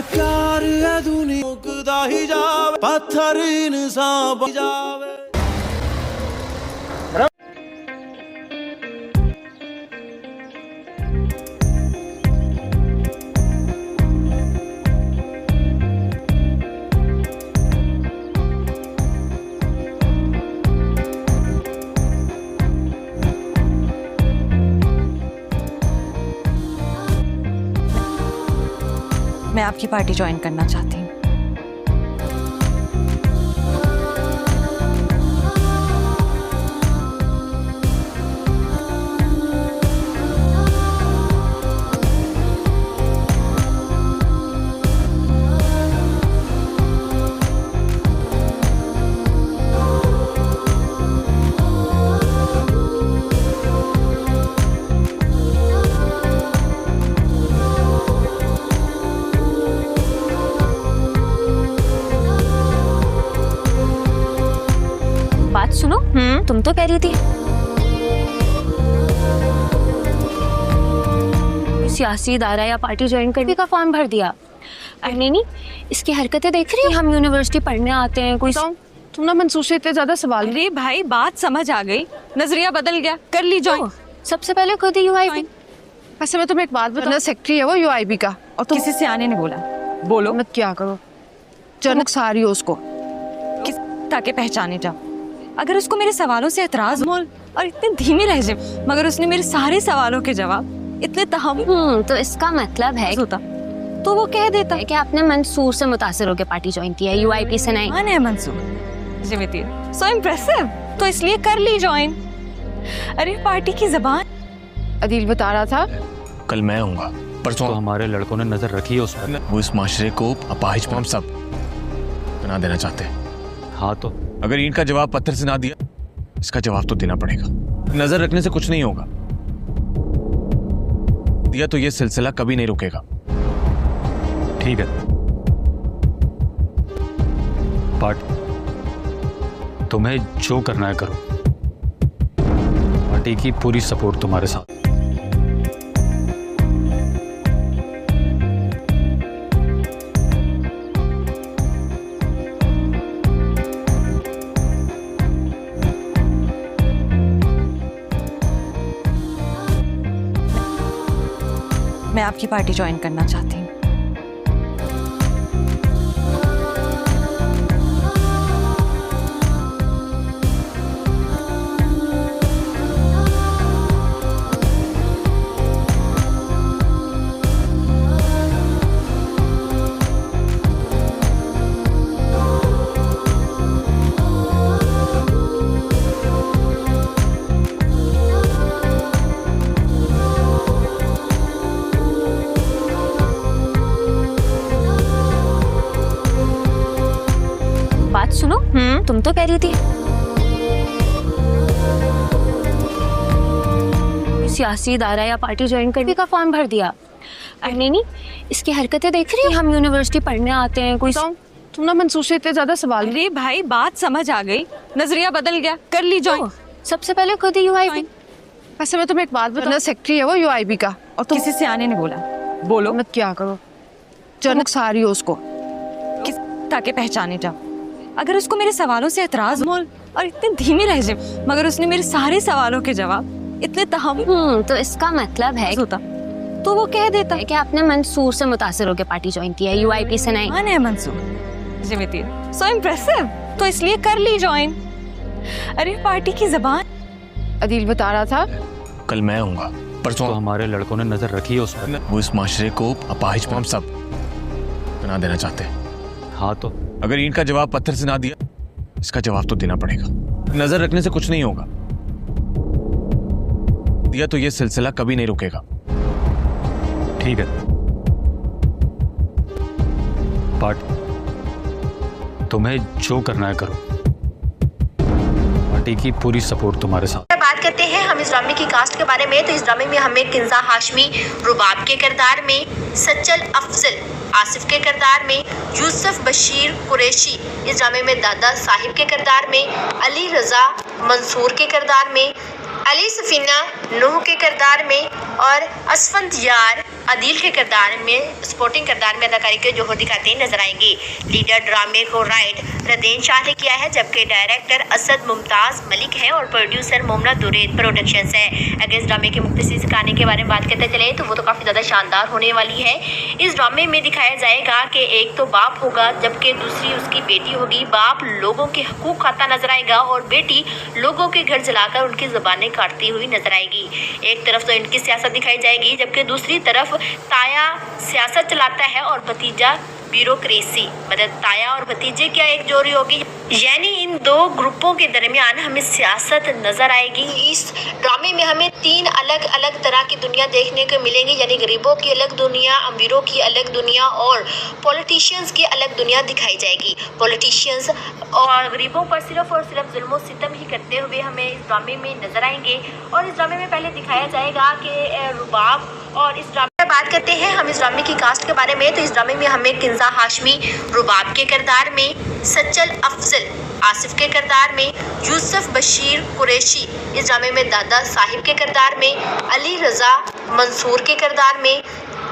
प्यार है दुनिया मुकदा ही जावे पत्थर इंसान बन जावे। मैं आपकी पार्टी ज्वाइन करना चाहती हूँ। बात सुनो, तुम तो कह रही थी सियासी इदारा या पार्टी ज्वाइन करने का फॉर्म भर दिया। अरे नहीं, इसकी हरकतें देख रही है। हम यूनिवर्सिटी पढ़ने आते हैं, कोई तुम ना मंसूर से इतने ज्यादा सवाल। अरे भाई, बात समझ आ गई, नजरिया बदल गया, कर ली ज्वाइन। सबसे पहले खुद ही यूआईबी। वैसे मैं तुम्हें एक बात बताऊं, सेक्रेटरी है वो यूआईबी का, और तुम किसी से आने नहीं बोला। बोलो मत क्या करो, जनक सारी हो उसको किस ताकि पहचाने जाओ। अगर उसको मेरे सवालों से एतराज बोल और इतने धीमे लहजे, मगर उसने मेरे सारे सवालों के जवाब इतने तहम्मुल तो इसका मतलब है होता तो वो कह देता कि आपने मंसूर से मुतासिर होकर पार्टी ज्वाइन किया, यूआईपी से नहीं। है मंसूर जिमिती सो इम्प्रेसिव, तो इसलिए कर ली ज्वाइन। अरे पार्टी की जबान। अदील बता रहा था कल मैं आऊंगा, परसों तो हमारे लड़कों ने नजर रखी है उस पर। वो इस माशरे को अपाहिज हम सब बना देना चाहते हैं। हाँ, तो अगर इनका जवाब पत्थर से ना दिया, इसका जवाब तो देना पड़ेगा। नजर रखने से कुछ नहीं होगा, दिया तो ये सिलसिला कभी नहीं रुकेगा। ठीक है, बट तुम्हें जो करना है करो, पार्टी की पूरी सपोर्ट तुम्हारे साथ। मैं आपकी पार्टी ज्वाइन करना चाहती हूँ। बात सुनो, तुम तो कह रही थी सियासी इदारा या पार्टी ज्वाइन करने का फॉर्म भर दिया। अरे नहीं, इसकी हरकतें देख रही है। हम यूनिवर्सिटी पढ़ने आते हैं, कोई तुम ना मंसूर से इतने ज्यादा सवाल। अरे भाई, बात समझ आ गई, नजरिया बदल गया, कर ली ज्वाइन। सबसे पहले खुद ही यूआईबी। वैसे मैं तुम्हें एक बात बताऊं, सेक्रेटरी है वो यूआईबी का, और तुम किसी से आने नहीं बोला। बोलो मत क्या करो, जनक सारी हो उसको किस ताकि पहचाने जाओ। अगर उसको मेरे सवालों से एतराज बोल और इतने धीमे लहजे, मगर उसने मेरे सारे सवालों के जवाब इतने तहम्मुल तो इसका मतलब है होता तो वो कह देता कि आपने मंसूर से मुतासिर होकर पार्टी ज्वाइन किया, यूआईपी से नहीं। है मंसूर जिमिती सो इम्प्रेसिव, तो इसलिए कर ली ज्वाइन। अरे पार्टी की जबान। अदील बता रहा था कल मैं आऊंगा, परसों तो हमारे लड़कों ने नजर रखी है उस पर। वो इस माशरे को अपाहिज हम सब बना देना चाहते हैं। हाँ, तो अगर इनका जवाब पत्थर से ना दिया, इसका जवाब तो देना पड़ेगा। नजर रखने से कुछ नहीं होगा, दिया तो ये सिलसिला कभी नहीं रुकेगा। ठीक है, बट तुम्हें जो करना है करो, पार्टी की पूरी सपोर्ट तुम्हारे साथ। बात करते हैं हम इस ड्रामे की कास्ट के बारे में, तो इस ड्रामे में हमें किंजा हाशमी रुबाब के किरदार में, सज्जल अफजल आसिफ के किरदार में, यूसुफ बशीर कुरैशी इस ड्रामे में दादा साहिब के किरदार में, अली रजा मंसूर के किरदार में, अली सफीना नूह के किरदार में और असफंत यार अदील के किरदार में सपोर्टिंग किरदार में अदाकारी के जोहर दिखाते नजर आएंगे। लीडर ड्रामे को राइट रदेन शाह ने किया है, जबकि डायरेक्टर असद मुमताज मलिक है और प्रोड्यूसर मोमना दुरेद प्रोडक्शंस है। अगर इस ड्रामे के मुख्तसर से कहानी के बारे में बात करते चले तो वो तो काफ़ी ज़्यादा शानदार होने वाली है। इस ड्रामे में दिखाया जाएगा कि एक तो बाप होगा जबकि दूसरी उसकी बेटी होगी। बाप लोगों के हकूक खाता नजर आएगा और बेटी लोगों के घर जलाकर उनकी ज़बानें काटती हुई नजर आएगी। एक तरफ तो इनकी सियासत दिखाई जाएगी जबकि दूसरी तरफ ताया सियासत चलाता है और भतीजा ब्यूरोक्रेसी। मतलब ताया और भतीजे क्या एक जोड़ी होगी, यानी इन दो ग्रुपों के दरमियान हमें सियासत नजर आएगी। इस ड्रामे में हमें तीन अलग अलग तरह की दुनिया देखने को मिलेंगी, यानी गरीबों की अलग दुनिया, अमीरों की अलग दुनिया और पॉलिटिशियंस की अलग दुनिया दिखाई जाएगी। पॉलिटिशियंस और गरीबों पर सिर्फ और सिर्फ जुल्म सितम ही करते हुए हमें इस ड्रामे में नजर आएंगे। और इस ड्रामे में पहले दिखाया जाएगा कि रुबाब, और इस ड्रामे में बात करते हैं हम इस ड्रामे की कास्ट के बारे में, तो इस ड्रामे में हमें किंजा हाशमी रुबाब के किरदार में, सच्चल अफजल आसिफ के किरदार में, यूसुफ बशीर कुरैशी इस ड्रामे में दादा साहिब के किरदार में, अली रजा मंसूर के किरदार में,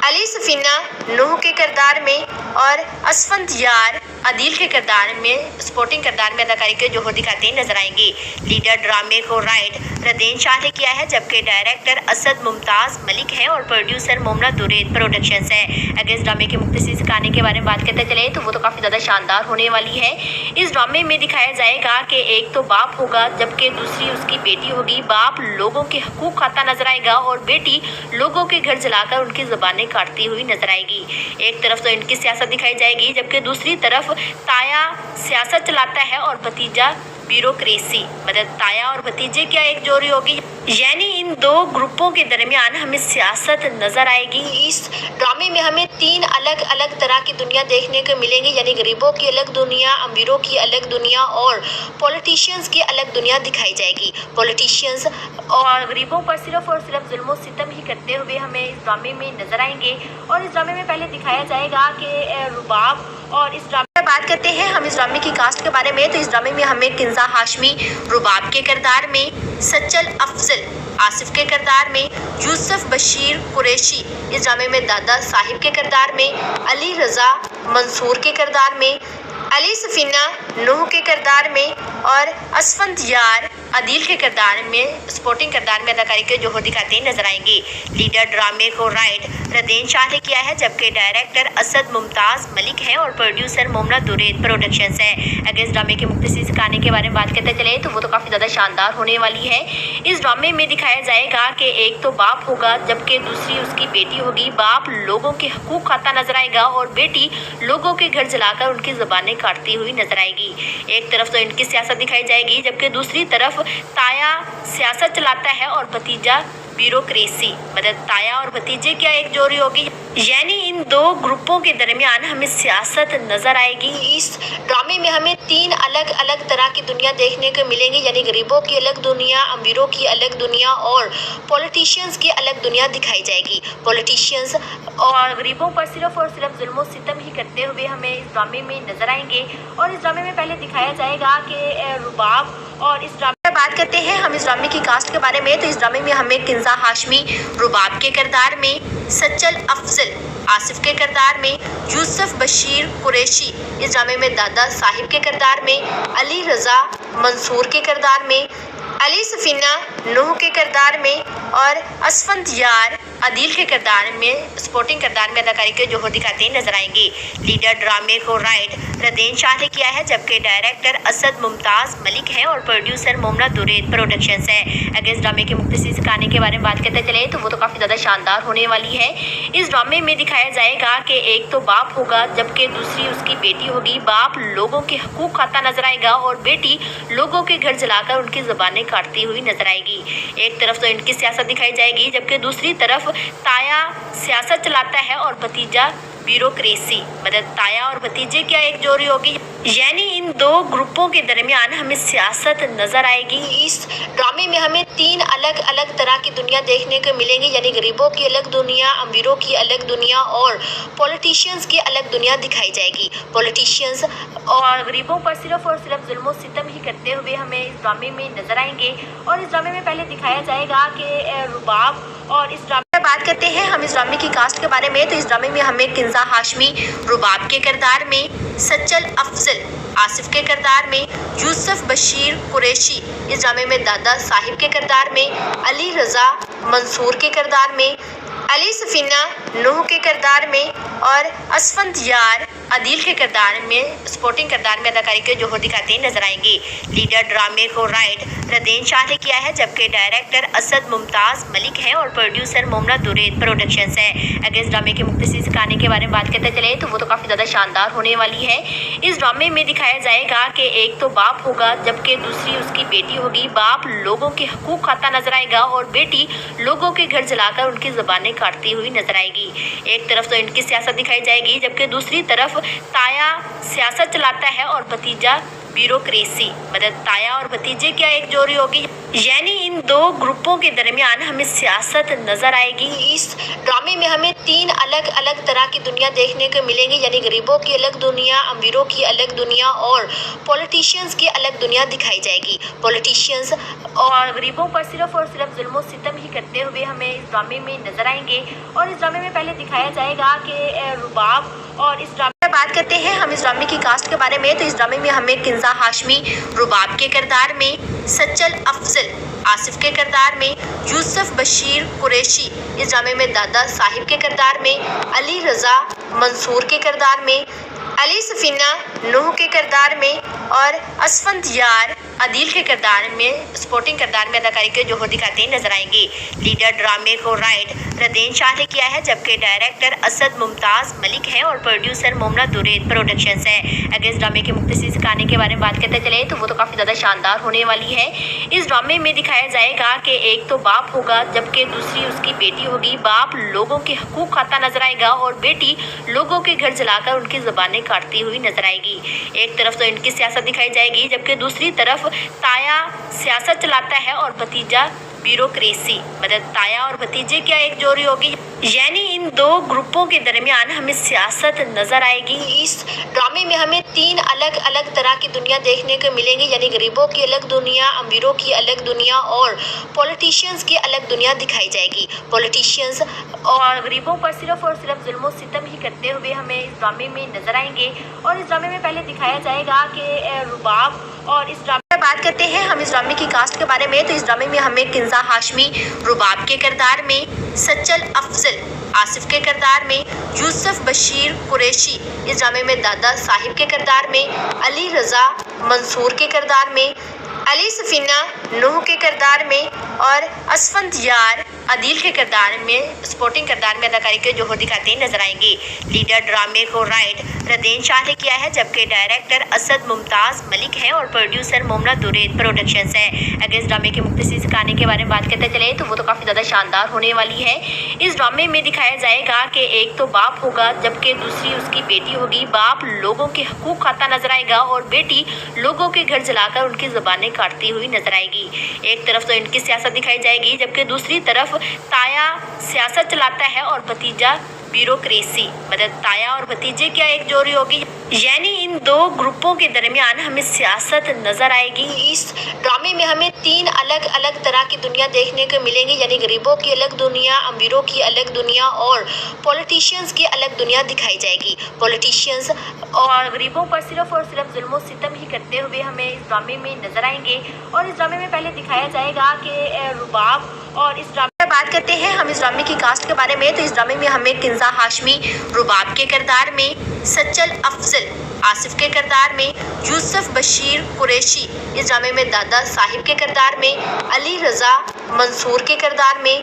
अली सफीना नूह के किरदार में और असफंत यार अदील के किरदार में सपोर्टिंग किरदार में अदाकारी के जोहर दिखाते नजर आएंगे। लीडर ड्रामे को राइट रदेन शाह ने किया है, जबकि डायरेक्टर असद मुमताज मलिक है और प्रोड्यूसर मोमना दुरेद प्रोडक्शंस है। अगर इस ड्रामे के मुख्तसर से कहानी के बारे में बात करते चले तो वो तो काफ़ी ज़्यादा शानदार होने वाली है। इस ड्रामे में दिखाया जाएगा कि एक तो बाप होगा जबकि दूसरी उसकी बेटी होगी। बाप लोगों के हकूक खाता नजर आएगा और बेटी लोगों के घर जलाकर उनकी ज़बानें काटती हुई नजर आएगी। एक तरफ तो इनकी सियासत दिखाई जाएगी जबकि दूसरी तरफ ताया सियासत चलाता है और भतीजा ब्यूरोक्रेसी। मतलब ताया और भतीजे क्या एक जोड़ी होगी, यानी इन दो ग्रुपों के दरमियान हमें सियासत नजर आएगी। इस ड्रामे में हमें तीन अलग अलग तरह की दुनिया देखने को मिलेंगी, यानी गरीबों की अलग दुनिया, अमीरों की अलग दुनिया और पॉलिटिशियंस की अलग दुनिया दिखाई जाएगी। पॉलिटिशियंस और गरीबों पर सिर्फ और सिर्फ जुल्म सितम ही करते हुए हमें इस ड्रामे में नजर आएंगे। और इस ड्रामे में पहले दिखाया जाएगा कि रुबाब, और इस ड्रामे में बात करते हैं हम इस ड्रामे की कास्ट के बारे में, तो इस ड्रामे में हमें किंजा हाशमी रुबाब के किरदार में, सच्चल अफजल आसिफ के किरदार में, यूसुफ बशीर कुरैशी इस ड्रामे में दादा साहिब के किरदार में, अली रजा मंसूर के किरदार में, अली सफीना नूह के किरदार में और असफंत यार अदील के किरदार में सपोर्टिंग किरदार में अदाकारी के जोहर दिखाते नजर आएंगे। लीडर ड्रामे को राइट रदेन शाह ने किया है, जबकि डायरेक्टर असद मुमताज मलिक है और प्रोड्यूसर मोमना दुरेद प्रोडक्शंस है। अगर इस ड्रामे के मुख्तसर से कहानी के बारे में बात करते चले तो वो तो काफ़ी ज़्यादा शानदार होने वाली है। इस ड्रामे में दिखाया जाएगा कि एक तो बाप होगा जबकि दूसरी उसकी बेटी होगी। बाप लोगों के हकूक खाता नजर आएगा और बेटी लोगों के घर जलाकर उनकी ज़बानें काटती हुई नजर आएगी। एक तरफ तो इनकी सियासत दिखाई जाएगी जबकि दूसरी तरफ ताया सियासत चलाता है और भतीजा ब्यूरोक्रेसी। मतलब ताया और भतीजे क्या एक जोड़ी होगी, यानी इन दो ग्रुपों के दरमियान हमें सियासत नजर आएगी। इस ड्रामे में हमें तीन अलग अलग तरह की दुनिया देखने को मिलेंगी, यानी गरीबों की अलग दुनिया, अमीरों की अलग दुनिया और पॉलिटिशियंस की अलग दुनिया दिखाई जाएगी। पॉलिटिशियंस और गरीबों पर सिर्फ और सिर्फ जुल्म सितम ही करते हुए हमें इस ड्रामे में नजर आएंगे। और इस ड्रामे में पहले दिखाया जाएगा कि रुबाब, और इस ड्रामे में बात करते हैं हम इस ड्रामे की कास्ट के बारे में, तो इस ड्रामे में हमें किंजा हाशमी रुबाब के किरदार में, सच्चल अफजल आसिफ के किरदार में, यूसुफ बशीर कुरैशी इस ड्रामे में दादा साहिब के किरदार में, अली रजा मंसूर के किरदार में, अली सफीना नूह के किरदार में और असफंत यार अदील के किरदार में सपोर्टिंग किरदार में अदाकारी के जोहर दिखाते नजर आएंगे। लीडर ड्रामे को राइट रदेन शाह ने किया है, जबकि डायरेक्टर असद मुमताज मलिक है और प्रोड्यूसर मोमना दुरेद प्रोडक्शंस है। अगर इस ड्रामे के मुख्तसर से कहानी के बारे में बात करते चले तो वो तो काफ़ी ज़्यादा शानदार होने वाली है। इस ड्रामे में दिखाया जाएगा कि एक तो बाप होगा जबकि दूसरी उसकी बेटी होगी। बाप लोगों के हकूक खाता नजर आएगा और बेटी लोगों के घर जलाकर उनकी ज़बानें काटती हुई नजर आएगी। एक तरफ तो इनकी सियासत दिखाई जाएगी जबकि दूसरी तरफ ताया सियासत चलाता है और भतीजा ब्यूरोक्रेसी मतलब ताया और भतीजे क्या एक जोड़ी होगी, यानी इन दो ग्रुपों के दरमियान हमें सियासत नजर आएगी। इस ड्रामे में हमें 3 अलग अलग तरह की दुनिया देखने को मिलेंगी, यानी गरीबों की अलग दुनिया, अमीरों की अलग दुनिया और पॉलिटिशियंस की अलग दुनिया दिखाई जाएगी। पॉलिटिशियंस और गरीबों पर सिर्फ और सिर्फ जुल्म सितम ही करते हुए हमें इस ड्रामे में नजर आएंगे। और इस ड्रामे में पहले दिखाया जाएगा कि रुबाब, और इस ड्रामे में बात करते हैं हम इस ड्रामे की कास्ट के बारे में, तो इस ड्रामे में हमें किंजा हाशमी रुबाब के किरदार में, सच्चल अफजल आसिफ के किरदार में, यूसुफ बशीर कुरैशी इस ड्रामे में दादा साहिब के किरदार में, अली रजा मंसूर के किरदार में, अली सफीना नूह के किरदार में और असफंत यार अदील के किरदार में सपोर्टिंग किरदार में अदाकारी के जोहर दिखाते नजर आएंगे। लीडर ड्रामे को राइट रदेन शाह ने किया है, जबकि डायरेक्टर असद मुमताज़ मलिक है और प्रोड्यूसर मोमना दुरैद प्रोडक्शंस है। अगर इस ड्रामे के मुख्तसर कहानी के बारे में बात करते चले तो वो तो काफ़ी ज़्यादा शानदार होने वाली है। इस ड्रामे में दिखाया जाएगा कि एक तो बाप होगा जबकि दूसरी उसकी बेटी होगी। बाप लोगों के हकूक़ खाता नजर आएगा और बेटी लोगों के घर जलाकर उनकी ज़बानें काटती हुई नजर आएगी। एक तरफ तो इनकी सियासत दिखाई जाएगी जबकि दूसरी तरफ ताया सियासत चलाता है और भतीजा ब्यूरोक्रेसी मतलब ताया और भतीजे क्या एक जोड़ी होगी, यानी इन दो ग्रुपों के दरमियान हमें सियासत नजर आएगी। इस ड्रामे में हमें 3 अलग अलग तरह की दुनिया देखने को मिलेंगी, यानी गरीबों की अलग दुनिया, अमीरों की अलग दुनिया और पॉलिटिशियंस की अलग दुनिया दिखाई जाएगी। पॉलिटिशियंस और गरीबों पर सिर्फ और सिर्फ जुल्म सितम ही करते हुए हमें इस ड्रामे में नजर आएंगे। और इस ड्रामे में पहले दिखाया जाएगा कि रुबाब, और इस ड्रामे में बात करते हैं हम इस ड्रामे की कास्ट के बारे में, तो इस ड्रामे में हमें किंजा हाशमी रुबाब के किरदार में, सच्चल अफजल आसिफ के किरदार में, यूसुफ बशीर कुरैशी इस ड्रामे में दादा साहिब के किरदार में, अली रजा मंसूर के किरदार में, अली सफीना नूह के किरदार में और असफंत यार अदील के किरदार में सपोर्टिंग किरदार में अदाकारी के जोहर दिखाते नजर आएंगे। लीडर ड्रामे को राइट रदेन शाह ने किया है, जबकि डायरेक्टर असद मुमताज़ मलिक है और प्रोड्यूसर मोमना दुरैद प्रोडक्शंस है। अगर इस ड्रामे के मुख्तसर कहानी के बारे में बात करते चले तो वो तो काफ़ी ज़्यादा शानदार होने वाली है। इस ड्रामे में दिखाया जाएगा कि एक तो बाप होगा जबकि दूसरी उसकी बेटी होगी। बाप लोगों के हकूक़ खाता नजर आएगा और बेटी लोगों के घर जलाकर उनकी ज़बानें काटती हुई नजर आएगी। एक तरफ तो इनकी सियासत दिखाई जाएगी जबकि दूसरी तरफ ताया सियासत चलाता है और भतीजा ब्यूरोक्रेसी मतलब ताया और भतीजे क्या एक जोड़ी होगी, यानी इन दो ग्रुपों के दरमियान हमें सियासत नजर आएगी। इस ड्रामे में हमें 3 अलग अलग तरह की दुनिया देखने को मिलेंगी, यानी गरीबों की अलग दुनिया, अमीरों की अलग दुनिया और पॉलिटिशियंस की अलग दुनिया दिखाई जाएगी। पॉलिटिशियंस और गरीबों पर सिर्फ और सिर्फ जुल्म सितम ही करते हुए हमें इस ड्रामे में नजर आएंगे। और इस ड्रामे में पहले दिखाया जाएगा कि रुबाब, और इस ड्रामे में बात करते हैं हम इस ड्रामे की कास्ट के बारे में, तो इस ड्रामे में हमें किंजा हाशमी रुबाब के किरदार में, सच्चल अफजल आसिफ के किरदार में, यूसुफ बशीर कुरैशी इस ड्रामे में दादा साहिब के किरदार में, अली रजा मंसूर के किरदार में, अली सफीना नूह के किरदार में और असफंत यार अदील के किरदार में सपोर्टिंग किरदार में अदाकारी के जोहर दिखाते नजर आएंगे। लीडर ड्रामे को राइट रदेन शाह ने किया है, जबकि डायरेक्टर असद मुमताज़ मलिक है और प्रोड्यूसर मोमना दुरैद प्रोडक्शंस है। अगर इस ड्रामे के मुख्तसर कहानी के बारे में बात करते चले तो वो तो काफ़ी ज़्यादा शानदार होने वाली है। इस ड्रामे में दिखाया जाएगा कि एक तो बाप होगा जबकि दूसरी उसकी बेटी होगी। बाप लोगों के हकूक़ खाता नजर आएगा और बेटी लोगों के घर जलाकर उनकी ज़बानें काटती हुई नजर आएगी। एक तरफ तो इनकी सियासत दिखाई जाएगी जबकि दूसरी तरफ ताया सियासत चलाता है और भतीजा ब्यूरोक्रेसी मतलब ताया और भतीजे क्या एक जोड़ी होगी, यानी इन दो ग्रुपों के दरमियान हमें सियासत नजर आएगी। इस ड्रामे में हमें 3 अलग अलग तरह की दुनिया देखने को मिलेंगी, यानी गरीबों की अलग दुनिया, अमीरों की अलग दुनिया और पॉलिटिशियंस की अलग दुनिया दिखाई जाएगी। पॉलिटिशियंस और गरीबों पर सिर्फ और सिर्फ जुल्म सितम ही करते हुए हमें इस ड्रामे में नजर आएंगे। और इस ड्रामे में पहले दिखाया जाएगा कि रुबाब, और इस ड्रामे में बात करते हैं हम इस ड्रामे की कास्ट के बारे में, तो इस ड्रामे में हमें किंजा हाशमी रुबाब के किरदार में, सच्चल अफजल आसिफ के किरदार में, यूसुफ बशीर कुरैशी इस ड्रामे में दादा साहिब के किरदार में, अली रजा मंसूर के किरदार में,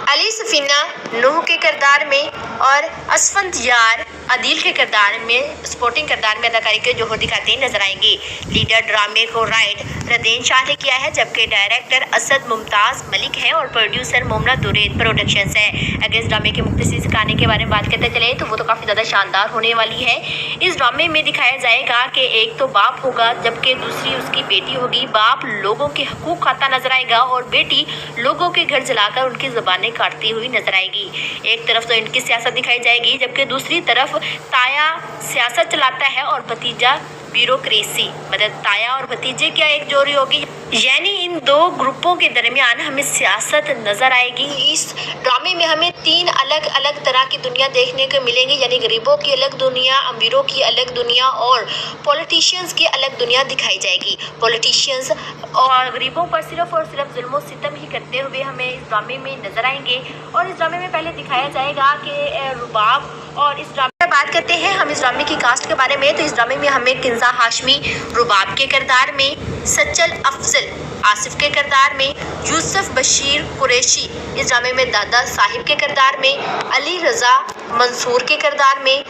अली सफीना नूह के किरदार में और असफंद यार अदील के किरदार में सपोर्टिंग किरदार में अदाकारी के जोहर दिखाते नजर आएंगे। लीडर ड्रामे को राइट रदेन शाह ने किया है, जबकि डायरेक्टर असद मुमताज़ मलिक है और प्रोड्यूसर मोमना दुरेद प्रोडक्शंस है। अगर इस ड्रामे के मुख्तसर कहानी के बारे में बात करते चले तो वो तो काफ़ी ज़्यादा शानदार होने वाली है। इस ड्रामे में दिखाया जाएगा कि एक तो बाप होगा जबकि दूसरी उसकी बेटी होगी। बाप लोगों के हकूक खाता नजर आएगा और बेटी लोगों के घर जलाकर उनकी ज़बानें काटती हुई नजर आएगी। एक तरफ तो इनकी सियासत दिखाई जाएगी जबकि दूसरी तरफ ताया सियासत चलाता है और भतीजा ब्यूरोक्रेसी। मतलब ताया और भतीजे क्या एक जोड़ी होगी, यानी इन दो ग्रुपों के दरमियान हमें सियासत नजर आएगी। इस ड्रामे में हमें तीन अलग अलग तरह की दुनिया देखने को मिलेंगी, यानी गरीबों की अलग दुनिया, अमीरों की अलग दुनिया और पॉलिटिशियंस की अलग दुनिया दिखाई जाएगी। पॉलिटिशियंस और गरीबों पर सिर्फ और सिर्फ जुल्म और सितम ही करते हुए हमें इस ड्रामे में नजर आएंगे। और इस ड्रामे में पहले दिखाया जाएगा कि रुबाब, और इस ड्रामे में बात करते हैं हम इस ड्रामे की कास्ट के बारे में, तो इस ड्रामे में हमें किंजा हाशमी रुबाब के किरदार में, सच्चल अफजल आसिफ के किरदार में, यूसुफ बशीर कुरैशी इस ड्रामे में दादा साहिब के किरदार में, अली रजा मंसूर के किरदार में,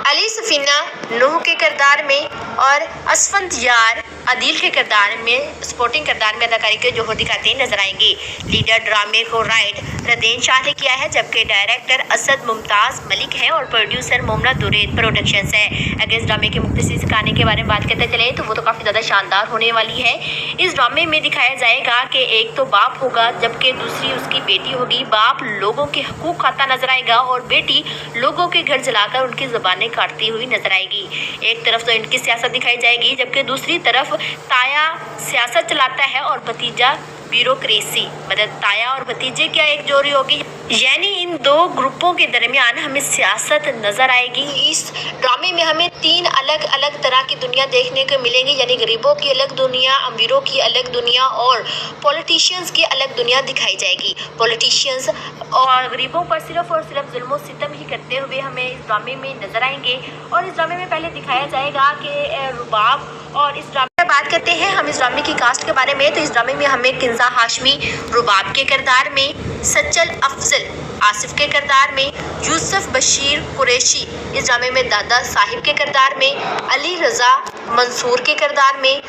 अली सफीना नूह के किरदार में और असफंद यार अदील के किरदार में सपोर्टिंग किरदार में अदाकारी के जोहर दिखाते नजर आएंगे। लीडर ड्रामे को राइट रदेन शाह ने किया है, जबकि डायरेक्टर असद मुमताज़ मलिक है और प्रोड्यूसर मोमना दुरेद प्रोडक्शंस है। अगर इस ड्रामे के मुख्तसर कहानी के बारे में बात करते चले तो वो तो काफ़ी ज़्यादा शानदार होने वाली है। इस ड्रामे में दिखाया जाएगा कि एक तो बाप होगा जबकि दूसरी उसकी बेटी होगी। बाप लोगों के हकूक खाता नजर आएगा और बेटी लोगों के घर जलाकर उनकी ज़बानें काटती हुई नजर आएगी। एक तरफ तो इनकी सियासत दिखाई जाएगी जबकि दूसरी तरफ ताया सियासत चलाता है और भतीजा ब्यूरोक्रेसी। मतलब ताया और भतीजे क्या एक जोड़ी होगी, यानी इन दो ग्रुपों के दरमियान हमें सियासत नजर आएगी। इस ड्रामे में हमें तीन अलग अलग तरह की दुनिया देखने को मिलेंगी, यानी गरीबों की अलग दुनिया, अमीरों की अलग दुनिया और पॉलिटिशियंस की अलग दुनिया दिखाई जाएगी। पॉलिटिशियंस और गरीबों पर सिर्फ और सिर्फ जुल्म और सितम ही करते हुए हमें इस ड्रामे में नजर आएंगे। और इस ड्रामे में पहले दिखाया जाएगा कि रुबाब, और इस ड्रामे में बात करते हैं हम इस ड्रामे की कास्ट के बारे में, तो इस ड्रामे में हमें किंजा हाशमी रुबाब के किरदार में, सच्चल अफजल आसिफ के किरदार में, यूसुफ बशीर कुरैशी इस ड्रामे में दादा साहिब के किरदार में, अली रजा मंसूर के किरदार में,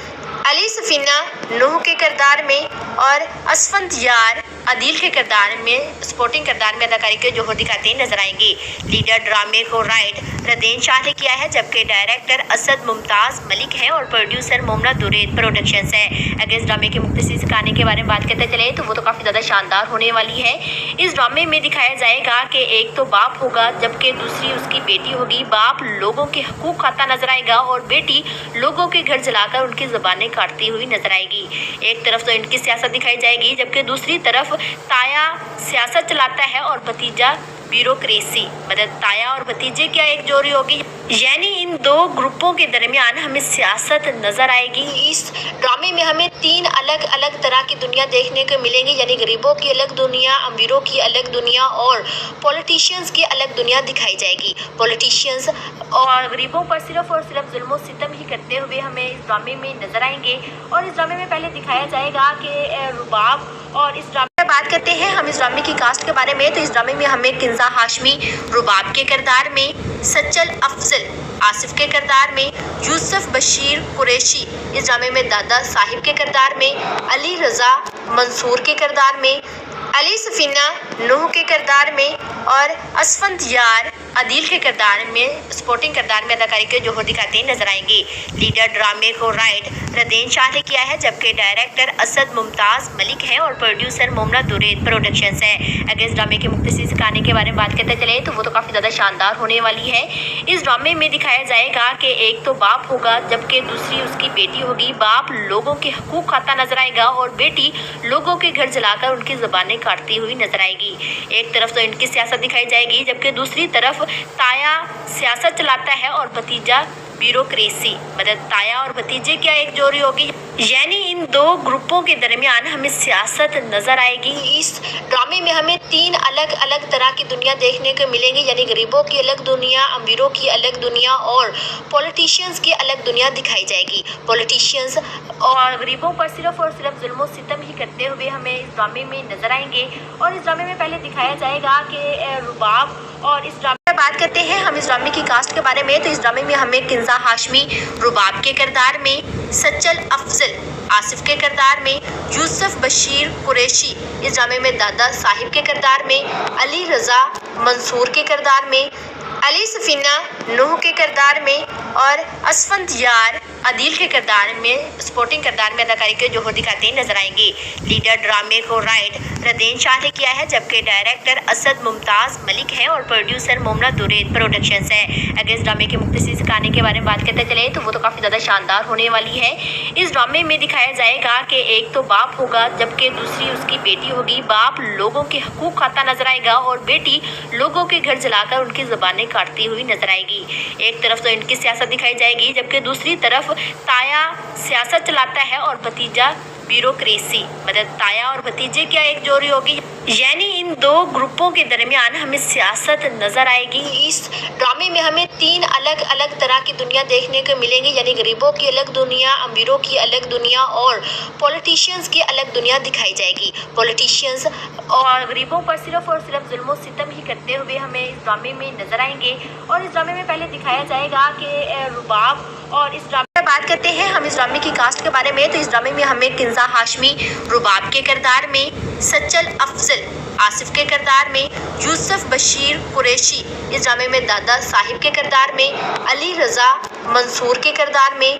अली सफीना नूह के किरदार में और असफंद यार अदील के किरदार में सपोर्टिंग किरदार में अदाकारी के जोहर दिखाते नजर आएंगे। लीडर ड्रामे को राइट रदेन शाह ने किया है, जबकि डायरेक्टर असद मुमताज़ मलिक है और प्रोड्यूसर मोमना दुरेद प्रोडक्शंस है। अगर इस ड्रामे के मुख्तसर कहानी के बारे में बात करते चले तो वो तो काफ़ी ज़्यादा शानदार होने वाली है। इस ड्रामे में दिखाया जाएगा कि एक तो बाप होगा जबकि दूसरी उसकी बेटी होगी। बाप लोगों के हकूक खाता नजर आएगा और बेटी लोगों के घर जलाकर उनकी ज़बानें काटती हुई नजर आएगी। एक तरफ तो इनकी सियासत दिखाई जाएगी जबकि दूसरी तरफ ताया सियासत चलाता है और भतीजा ब्यूरोक्रेसी। मतलब ताया और भतीजे क्या एक जोड़ी होगी, यानी इन दो ग्रुपों के दरमियान हमें सियासत नजर आएगी। इस ड्रामे में हमें तीन अलग अलग तरह की दुनिया देखने को मिलेंगी, यानी गरीबों की अलग दुनिया, अमीरों की अलग दुनिया और पॉलिटिशियंस की अलग दुनिया दिखाई जाएगी। पॉलिटिशियंस और गरीबों पर सिर्फ और सिर्फ जुल्म और सितम ही करते हुए हमें इस ड्रामे में नजर आएंगे। और इस ड्रामे में पहले दिखाया जाएगा कि रुबाब, और इस ड्रामे में बात करते हैं हम इस ड्रामे की कास्ट के बारे में, तो इस ड्रामे में हमें किंजा हाशमी रुबाब के किरदार में, सच्चल अफजल आसिफ के किरदार में, यूसुफ बशीर कुरैशी इस ड्रामे में दादा साहिब के किरदार में, अली रजा मंसूर के किरदार में, अली सफीना नूह के किरदार में और असफंद यार अदील के किरदार में सपोर्टिंग किरदार में अदाकारी के जोहर दिखाते नजर आएंगे। लीडर ड्रामे को राइट रदेन शाह ने किया है, जबकि डायरेक्टर असद मुमताज़ मलिक है और प्रोड्यूसर मोमना दुरेद प्रोडक्शंस है। अगर इस ड्रामे के मुख्तसर कहानी के बारे में बात करते चले तो वो तो काफ़ी ज़्यादा शानदार होने वाली है। इस ड्रामे में दिखाया जाएगा कि एक तो बाप होगा जबकि दूसरी उसकी बेटी होगी। बाप लोगों के हकूक खाता नजर आएगा और बेटी लोगों के घर जलाकर उनकी ज़बानें काटती हुई नजर आएगी। एक तरफ तो इनकी सियासत दिखाई जाएगी जबकि दूसरी तरफ ताया सियासत चलाता है और भतीजा ब्यूरोक्रेसी। मतलब ताया और भतीजे क्या एक जोड़ी होगी, यानी इन दो ग्रुपों के दरमियान हमें सियासत नजर आएगी। इस ड्रामे में हमें तीन अलग अलग तरह की दुनिया देखने को मिलेंगी, यानी गरीबों की अलग दुनिया, अमीरों की अलग दुनिया और पॉलिटिशियंस की अलग दुनिया दिखाई जाएगी। पॉलिटिशियंस और गरीबों पर सिर्फ और सिर्फ जुल्म और सितम ही करते हुए हमें इस ड्रामे में नजर आएंगे। और इस ड्रामे में पहले दिखाया जाएगा कि रुबाब, और इस ड्रामे में बात करते हैं हम इस ड्रामे की कास्ट के बारे में, तो इस ड्रामे में हमें किंजा हाशमी रुबाब के किरदार में, सच्चल अफजल आसिफ के किरदार में, यूसुफ बशीर कुरैशी इस ड्रामे में दादा साहिब के किरदार में, अली रजा मंसूर के किरदार में, अली सफीना नूह के किरदार में और असफंत यार अदील के किरदार में सपोर्टिंग किरदार में अदाकारी के जोहर दिखाते नजर आएंगे। लीडर ड्रामे को राइट रदेन शाह ने किया है, जबकि डायरेक्टर असद मुमताज़ मलिक है और प्रोड्यूसर मोमना दुरैद प्रोडक्शंस है। अगर इस ड्रामे के मुख्तसर से कहानी के बारे में बात करते चले तो वो तो काफ़ी ज़्यादा शानदार होने वाली है। इस ड्रामे में दिखाया जाएगा कि एक तो बाप होगा जबकि दूसरी उसकी बेटी होगी। बाप लोगों के हकूक खाता नजर आएगा और बेटी लोगों के घर जलाकर उनकी ज़बानें काटती हुई नजर आएगी। एक तरफ तो इनकी सियासत दिखाई जाएगी जबकि दूसरी तरफ ताया सियासत चलाता है और भतीजा ब्यूरोक्रेसी। मतलब ताया और भतीजे क्या एक जोड़ी होगी, यानी इन दो ग्रुपों के दरमियान हमें सियासत नजर आएगी। इस ड्रामे में हमें तीन अलग अलग तरह की दुनिया देखने को मिलेंगी, यानी गरीबों की अलग दुनिया, अमीरों की अलग दुनिया और पॉलिटिशियंस की अलग दुनिया दिखाई जाएगी। पॉलिटिशियंस और गरीबों पर सिर्फ और सिर्फ जुल्म सितम ही करते हुए हमें इस ड्रामे में नजर आएंगे। और इस ड्रामे में पहले दिखाया जाएगा कि रुबाब, और इस ड्रामे में बात करते हैं हम इस ड्रामे की कास्ट के बारे में, तो इस ड्रामे में हमें किंजा हाशमी रुबाब के किरदार में, सच्चल अफजल आसिफ के किरदार में, यूसुफ बशीर कुरैशी इस ड्रामे में दादा साहिब के किरदार में, अली रजा मंसूर के किरदार में,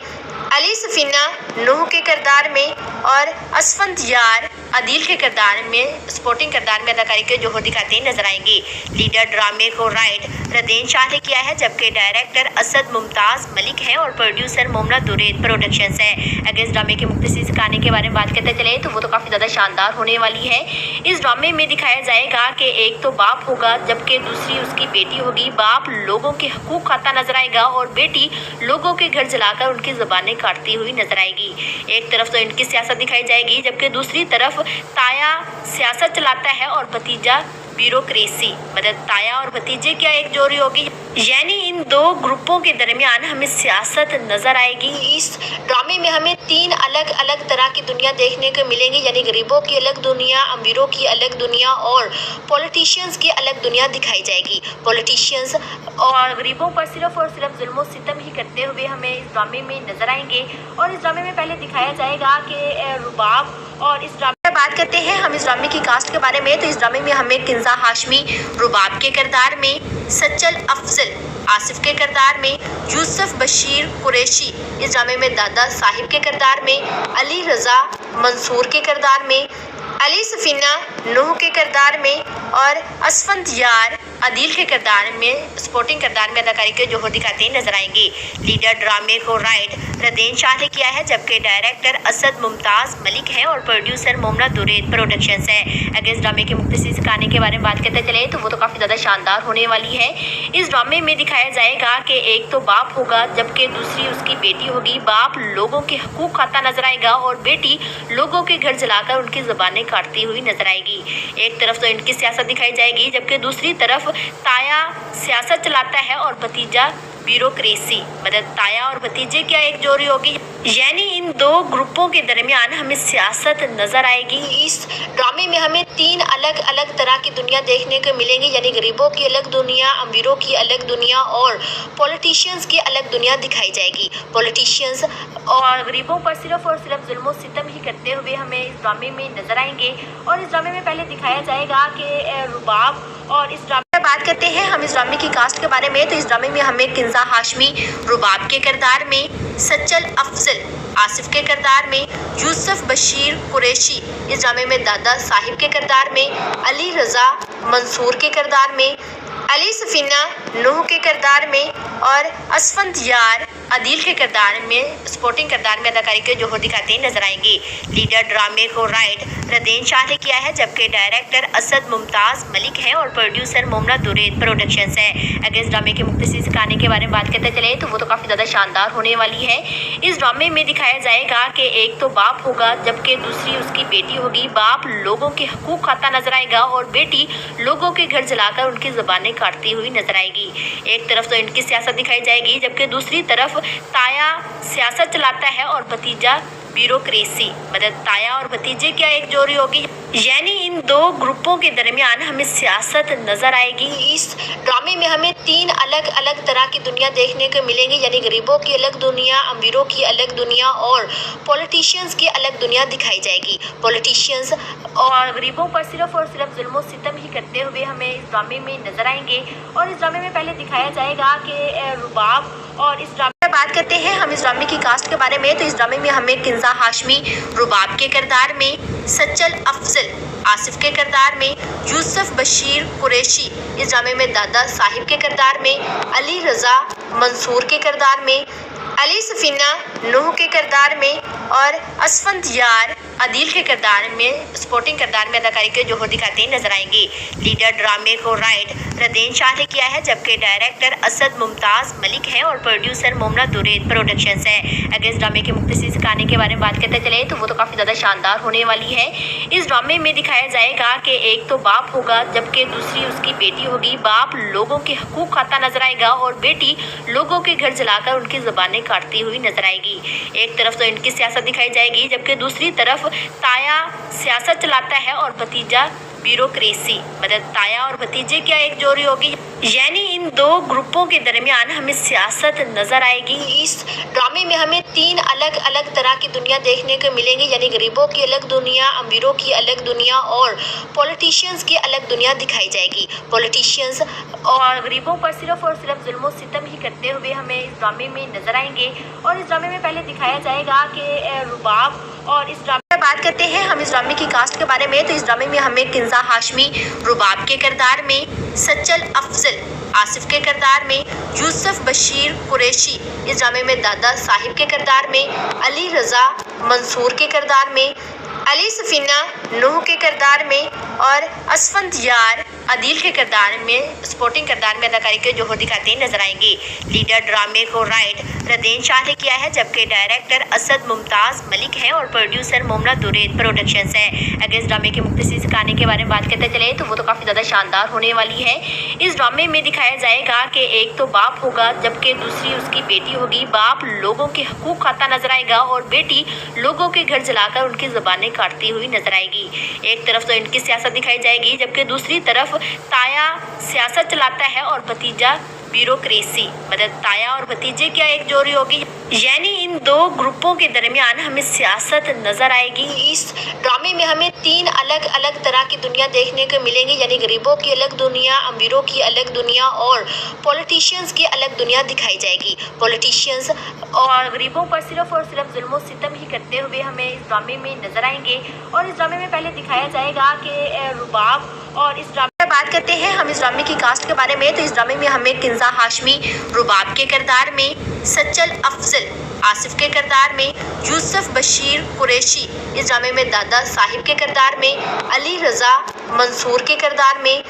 अली सफीना नूह के किरदार में और असफंत यार अदील के किरदार में सपोर्टिंग किरदार में अदाकारी के जोहर दिखाते नजर आएंगे। लीडर ड्रामे को राइट रदेन शाह ने किया है, जबकि डायरेक्टर असद मुमताज़ मलिक है और प्रोड्यूसर मोमना दुरैद प्रोडक्शंस है। अगर इस ड्रामे के मुख्तसर से कहानी के बारे में बात करते चले तो वो तो काफ़ी ज़्यादा शानदार होने वाली है। इस ड्रामे में दिखाया जाएगा कि एक तो बाप होगा जबकि दूसरी उसकी बेटी होगी। बाप लोगों के हकूक खाता नजर आएगा और बेटी लोगों के घर जलाकर उनकी ज़बानें काटती हुई नजर आएगी। एक तरफ तो इनकी सियासत दिखाई जाएगी जबकि दूसरी तरफ ताया सियासत चलाता है और भतीजा ब्यूरोक्रेसी। मतलब ताया और भतीजे क्या एक जोड़ी होगी, यानी इन दो ग्रुपों के दरमियान हमें सियासत नजर आएगी। इस ड्रामे में हमें तीन अलग अलग तरह की दुनिया देखने को मिलेंगी, यानी गरीबों की अलग दुनिया, अमीरों की अलग दुनिया और पॉलिटिशियंस की अलग दुनिया दिखाई जाएगी। पॉलिटिशियंस और गरीबों पर सिर्फ और सिर्फ जुल्म सितम ही करते हुए हमें इस ड्रामे में नजर आएंगे। और इस ड्रामे में पहले दिखाया जाएगा कि रुबाब, और इस ड्रामे में बात करते हैं हम इस ड्रामे की कास्ट के बारे में, तो इस ड्रामे में हमें किंजा हाशमी रुबाब के किरदार में, सच्चल अफजल आसिफ के किरदार में, यूसुफ बशीर कुरैशी इस ड्रामे में दादा साहिब के किरदार में, अली रजा मंसूर के किरदार में, अली सफीना नूह के किरदार में और असफंत यार अदील के किरदार में सपोर्टिंग किरदार में अदाकारी के जोहर दिखाते नजर आएंगे। लीडर ड्रामे को राइट रदेन शाह ने किया है, जबकि डायरेक्टर असद मुमताज़ मलिक है और प्रोड्यूसर मोमना दुरैद प्रोडक्शंस है। अगर इस ड्रामे के मुख्तसर से कहानी के बारे में बात करते चले तो वो तो काफ़ी ज़्यादा शानदार होने वाली है। इस ड्रामे में दिखाया जाएगा कि एक तो बाप होगा जबकि दूसरी उसकी बेटी होगी। बाप लोगों के हकूक खाता नजर आएगा और बेटी लोगों के घर जलाकर उनकी ज़बानें काटती हुई नजर आएगी। एक तरफ तो इनकी सियासत दिखाई जाएगी जबकि दूसरी तरफ ताया सियासत चलाता है और भतीजा ब्यूरोक्रेसी। मतलब ताया और भतीजे क्या एक जोड़ी होगी, यानी इन दो ग्रुपों के दरमियान हमें सियासत नजर आएगी। इस ड्रामे में हमें तीन अलग अलग तरह की दुनिया देखने को मिलेंगी, यानी गरीबों की अलग दुनिया, अमीरों की अलग दुनिया और पॉलिटिशियंस की अलग दुनिया दिखाई जाएगी। पॉलिटिशियंस और गरीबों पर सिर्फ और सिर्फ जुल्म सितम ही करते हुए हमें इस ड्रामे में नजर आएंगे। और इस ड्रामे में पहले दिखाया जाएगा कि रुबाब, और इस ड्रामे में बात करते हैं हम इस ड्रामे की कास्ट के बारे में, तो इस ड्रामे में हमें किंजा हाशमी रुबाब के किरदार में, सच्चल अफजल आसिफ के किरदार में, यूसुफ बशीर कुरैशी इस ड्रामे में दादा साहिब के किरदार में, अली रजा मंसूर के किरदार में, अली सफीना नूह के किरदार में और असफंत यार अदील के किरदार में सपोर्टिंग किरदार में अदाकारी के जोहर दिखाते नजर आएंगे। लीडर ड्रामे को राइट रदेन शाह ने किया है, जबकि डायरेक्टर असद मुमताज़ मलिक है और प्रोड्यूसर मोमना दुरैद प्रोडक्शंस है। अगर इस ड्रामे के मुख्तसर से कहानी के बारे में बात करते चले तो वो तो काफ़ी ज़्यादा शानदार होने वाली है। इस ड्रामे में दिखाया जाएगा कि एक तो बाप होगा जबकि दूसरी उसकी बेटी होगी। बाप लोगों के हकूक खाता नजर आएगा और बेटी लोगों के घर जलाकर उनकी ज़बानें काटती हुई नजर आएगी। एक तरफ तो इनकी सियासत दिखाई जाएगी जबकि दूसरी तरफ ताया सियासत चलाता है और भतीजा ब्यूरोक्रेसी, मतलब ताया और भतीजे क्या एक जोड़ी होगी, यानी इन दो ग्रुपों के दरमियान हमें सियासत नजर आएगी। इस ड्रामे में हमें तीन अलग अलग तरह की दुनिया देखने को मिलेंगी, यानी गरीबों की अलग दुनिया, अमीरों की अलग दुनिया और पॉलिटिशियंस की अलग दुनिया दिखाई जाएगी। पॉलिटिशियंस और गरीबों पर सिर्फ और सिर्फ जुल्म और सितम ही करते हुए हमें इस ड्रामे में नजर आएंगे। और इस ड्रामे में पहले दिखाया जाएगा कि रुबाब, और इस ड्रामे में बात करते हैं हम इस ड्रामे की कास्ट के बारे में, तो इस ड्रामे में हमें किंजा हाशमी रुबाब के किरदार में, सच्चल अफजल आसिफ के किरदार में, यूसुफ बशीर कुरैशी इस ड्रामे में दादा साहिब के किरदार में, अली रजा मंसूर के किरदार में, अली सफीना नूह के किरदार में और असफंत यार अदील के किरदार में सपोर्टिंग किरदार में अदाकारी के जोहर दिखाते नजर आएंगे। लीडर ड्रामे को राइट रदेन शाह ने किया है, जबकि डायरेक्टर असद मुमताज़ मलिक है और प्रोड्यूसर मोमना दुरेद प्रोडक्शंस है। अगर इस ड्रामे के मुख्तसर कहानी के बारे में बात करते चले तो वो तो काफ़ी ज़्यादा शानदार होने वाली है। इस ड्रामे में दिखाया जाएगा कि एक तो बाप होगा जबकि दूसरी उसकी बेटी होगी। बाप लोगों के हकूक खाता नजर आएगा और बेटी लोगों के घर जलाकर उनकी ज़बानें काटती हुई नजर आएगी। एक तरफ तो इनकी सियासत दिखाई जाएगी, जबकि दूसरी तरफ ताया सियासत चलाता है और भतीजा ब्यूरोक्रेसी, मतलब ताया और भतीजे क्या एक जोड़ी होगी, यानी इन दो ग्रुपों के दरमियान हमें सियासत नजर आएगी। इस ड्रामे में हमें तीन अलग अलग तरह की दुनिया देखने को मिलेंगी, यानी गरीबों की अलग दुनिया, अमीरों की अलग दुनिया और पॉलिटिशियंस की अलग दुनिया दिखाई जाएगी। पॉलिटिशियंस और गरीबों पर सिर्फ और सिर्फ जुल्म और सितम ही करते हुए हमें इस ड्रामे में नजर आएंगे। और इस ड्रामे में पहले दिखाया जाएगा कि रुबाब, और इस ड्रामे में बात करते हैं हम इस ड्रामे की कास्ट के बारे में, तो इस ड्रामे में हमें किंजा हाशमी रुबाब के किरदार में, सच्चल अफजल आसिफ के किरदार में, यूसुफ बशीर कुरैशी इस ड्रामे में दादा साहिब के किरदार में, अली रजा मंसूर के किरदार में, अली सफीना नूह के किरदार में और असफंत यार अदील के किरदार में सपोर्टिंग किरदार में अदाकारी के जोहर दिखाते नजर आएंगे। लीडर ड्रामे को राइट रदेन शाह ने किया है, जबकि डायरेक्टर असद मुमताज़ मलिक है और प्रोड्यूसर मोमना दुरेद प्रोडक्शंस है। अगर इस ड्रामे के मुख्तसर कहानी के बारे में बात करते चले तो वो तो काफ़ी ज़्यादा शानदार होने वाली है। इस ड्रामे में दिखाया जाएगा कि एक तो बाप होगा जबकि दूसरी उसकी बेटी होगी। बाप लोगों के हकूक खाता नजर आएगा और बेटी लोगों के घर जलाकर उनकी ज़बानें काटती हुई नजर आएगी। एक तरफ तो इनकी सियासत दिखाई जाएगी, जबकि दूसरी तरफ ताया सियासत चलाता है और भतीजा ब्यूरोक्रेसी, मतलब ताया और भतीजे क्या एक जोड़ी होगी, यानी इन दो ग्रुपों के दरमियान हमें सियासत नजर आएगी। इस ड्रामे में हमें तीन अलग अलग तरह की दुनिया देखने को मिलेंगी, यानी गरीबों की अलग दुनिया, अमीरों की अलग दुनिया और पॉलिटिशियंस की अलग दुनिया दिखाई जाएगी। पॉलिटिशियंस और गरीबों पर सिर्फ और सिर्फ जुल्म और सितम ही करते हुए हमें इस ड्रामे में नजर आएंगे। और इस ड्रामे में पहले दिखाया जाएगा कि रुबाब, और इस ड्रामे में बात करते हैं हम इस ड्रामे की कास्ट के बारे में, तो इस ड्रामे में हमें किंजा हाशमी रुबाब के किरदार में, सच्चल अफजल आसिफ के किरदार में, यूसुफ बशीर कुरैशी इस ड्रामे में दादा साहिब के किरदार में, अली रजा मंसूर के किरदार में,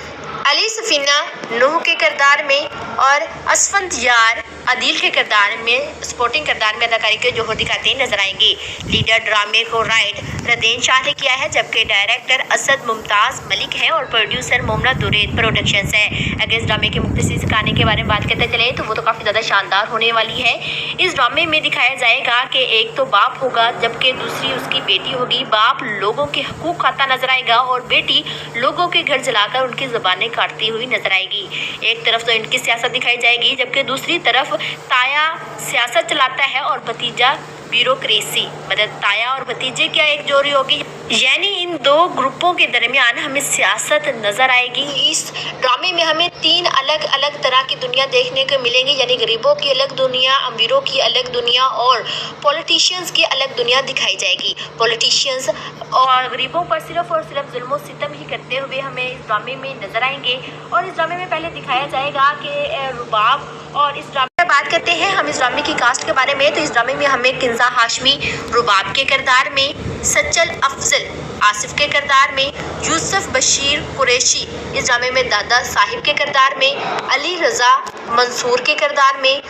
अली सफीना नूह के किरदार में और असफंत यार अदील के किरदार में सपोर्टिंग किरदार में अदाकारी के जोहर दिखाते नजर आएंगे। लीडर ड्रामे को राइट रदेन शाह ने किया है, जबकि डायरेक्टर असद मुमताज़ मलिक है और प्रोड्यूसर मोमना दुरेद प्रोडक्शंस है। अगर इस ड्रामे के मुख्तसर कहानी के बारे में बात करते चले तो वो तो काफ़ी ज़्यादा शानदार होने वाली है। इस ड्रामे में दिखाया जाएगा कि एक तो बाप होगा जबकि दूसरी उसकी बेटी होगी। बाप लोगों के हकूक खाता नजर आएगा और बेटी लोगों के घर जलाकर उनकी ज़बानें काटती हुई नजर आएगी। एक तरफ तो इनकी सियासत दिखाई जाएगी, जबकि दूसरी तरफ ताया सियासत चलाता है और भतीजा ब्यूरोक्रेसी, मतलब ताया और भतीजे क्या एक जोड़ी होगी, यानी इन दो ग्रुपों के दरमियान हमें सियासत नजर आएगी। इस ड्रामे में हमें तीन अलग अलग तरह की दुनिया देखने को मिलेंगी, यानी गरीबों की अलग दुनिया, अमीरों की अलग दुनिया और पॉलिटिशियंस की अलग दुनिया दिखाई जाएगी। पॉलिटिशियंस और गरीबों पर सिर्फ और सिर्फ जुल्म और सितम ही करते हुए हमें इस ड्रामे में नजर आएंगे। और इस ड्रामे में पहले दिखाया जाएगा कि रुबाब, और इस ड्रामे में बात करते हैं हम इस ड्रामे की कास्ट के बारे में, तो इस ड्रामे में हमें किंजा हाशमी रुबाब के किरदार में, सच्चल अफजल आसिफ के किरदार में, यूसुफ बशीर कुरैशी इस ड्रामे में दादा साहिब के किरदार में, अली रजा मंसूर के किरदार में,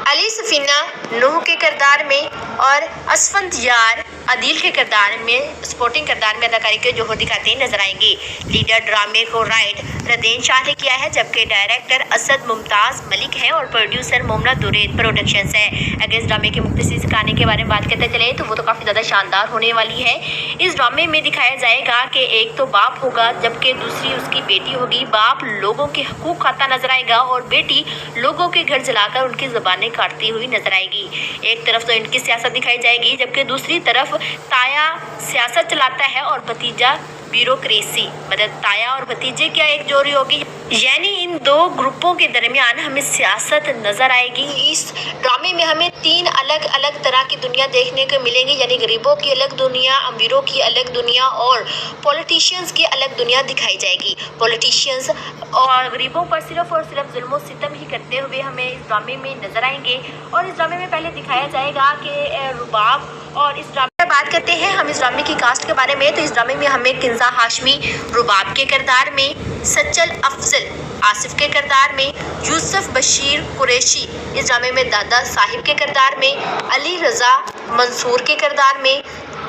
अली सफीना नूह के किरदार में और असफंत यार अदील के किरदार में सपोर्टिंग किरदार में अदाकारी के जोहर दिखाते नजर आएंगे। लीडर ड्रामे को राइट रदेन शाह ने किया है, जबकि डायरेक्टर असद मुमताज मलिक है और प्रोड्यूसर मोमना दुरेद प्रोडक्शंस है। अगर इस ड्रामे के मुख्तसर से कहानी के बारे में बात करते चले तो वो तो काफ़ी ज़्यादा शानदार होने वाली है। इस ड्रामे में दिखाया जाएगा कि एक तो बाप होगा जबकि दूसरी उसकी बेटी होगी। बाप लोगों के हकूक खाता नजर आएगा और बेटी लोगों के घर जलाकर उनकी ज़बानें काटती हुई नजर आएगी। एक तरफ तो इनकी सियासत दिखाई जाएगी जबकि दूसरी तरफ ताया सियासत चलाता है और भतीजा ब्यूरोक्रेसी। मतलब ताया और भतीजे क्या एक जोड़ी होगी, यानी इन दो ग्रुपों के दरमियान हमें सियासत नजर आएगी। इस ड्रामे में हमें 3 अलग अलग तरह की दुनिया देखने को मिलेंगी, यानी गरीबों की अलग दुनिया, अमीरों की अलग दुनिया और पॉलिटिशियंस की अलग दुनिया दिखाई जाएगी। पॉलिटिशियंस और गरीबों पर सिर्फ और सिर्फ जुल्म सितम ही करते हुए हमें इस ड्रामे में नजर आएंगे। और इस ड्रामे में पहले दिखाया जाएगा कि रुबाब और इस ड्रामे में बात करते हैं हम इस ड्रामे की कास्ट के बारे में, तो इस ड्रामे में हमें किंजा हाशमी रुबाब के किरदार में, सच्चल अफजल आसिफ के किरदार में, यूसुफ बशीर कुरैशी इस ड्रामे में दादा साहिब के किरदार में, अली रजा मंसूर के किरदार में,